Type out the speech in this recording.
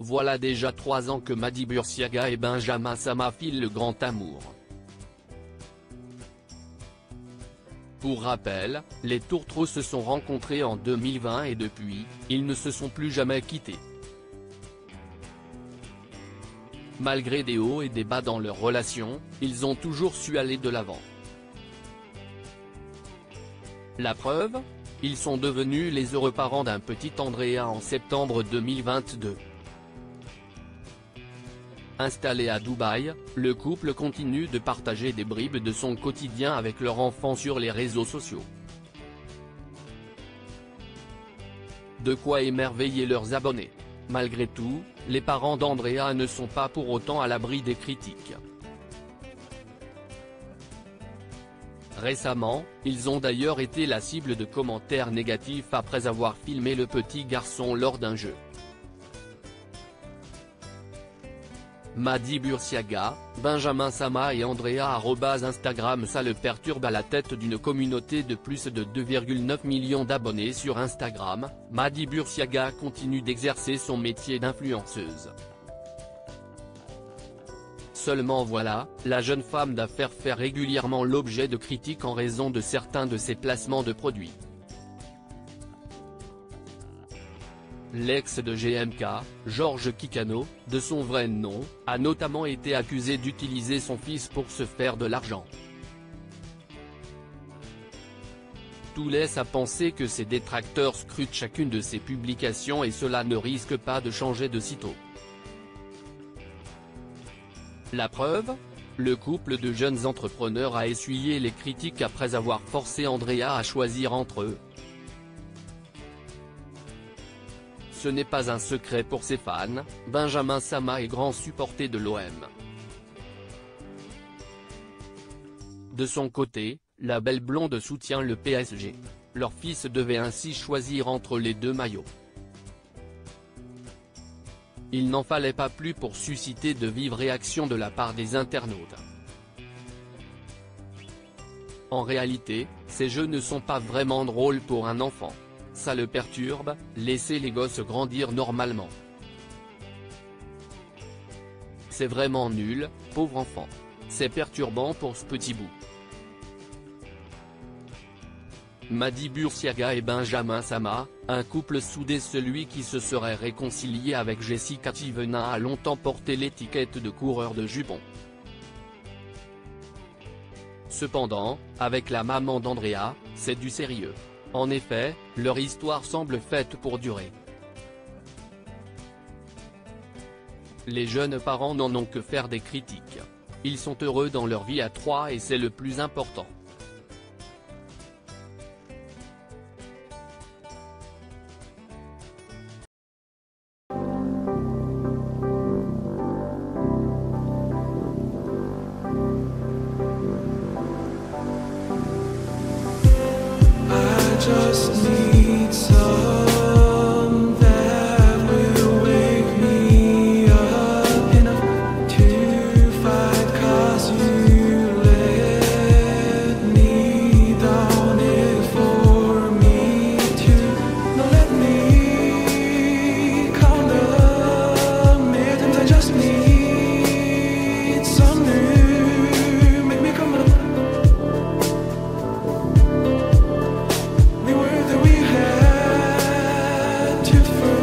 Voilà déjà 3 ans que Mady Bursiaga et Benjamin Sama filent le grand amour. Pour rappel, les tourtereaux se sont rencontrés en 2020 et depuis, ils ne se sont plus jamais quittés. Malgré des hauts et des bas dans leur relation, ils ont toujours su aller de l'avant. La preuve ? Ils sont devenus les heureux parents d'un petit Andrea en septembre 2022. Installé à Dubaï, le couple continue de partager des bribes de son quotidien avec leur enfant sur les réseaux sociaux. De quoi émerveiller leurs abonnés. Malgré tout, les parents d'Andrea ne sont pas pour autant à l'abri des critiques. Récemment, ils ont d'ailleurs été la cible de commentaires négatifs après avoir filmé le petit garçon lors d'un jeu. Mady Bursiaga, Benjamin Sama et Andrea @Instagram. Ça le perturbe. À la tête d'une communauté de plus de 2,9 millions d'abonnés sur Instagram, Mady Bursiaga continue d'exercer son métier d'influenceuse. Seulement voilà, la jeune femme d'affaires fait régulièrement l'objet de critiques en raison de certains de ses placements de produits. L'ex de GMK, Georges Kikano, de son vrai nom, a notamment été accusé d'utiliser son fils pour se faire de l'argent. Tout laisse à penser que ses détracteurs scrutent chacune de ses publications et cela ne risque pas de changer de sitôt. La preuve ? Le couple de jeunes entrepreneurs a essuyé les critiques après avoir forcé Andrea à choisir entre eux. Ce n'est pas un secret pour ses fans, Benjamin Sama est grand supporter de l'OM. De son côté, la belle blonde soutient le PSG. Leur fils devait ainsi choisir entre les deux maillots. Il n'en fallait pas plus pour susciter de vives réactions de la part des internautes. En réalité, ces jeux ne sont pas vraiment drôles pour un enfant. Ça le perturbe, laissez les gosses grandir normalement. C'est vraiment nul, pauvre enfant. C'est perturbant pour ce petit bout. Mady Bursiaga et Benjamin Sama, un couple soudé. Celui qui se serait réconcilié avec Jessica Thivenin a longtemps porté l'étiquette de coureur de jupons. Cependant, avec la maman d'Andrea, c'est du sérieux. En effet, leur histoire semble faite pour durer. Les jeunes parents n'en ont que faire des critiques. Ils sont heureux dans leur vie à trois et c'est le plus important. Just need some that will wake me up enough to fight, 'cause you let me down it for me to. Now let me count the minutes. I just need some new, make me come up. We had to first.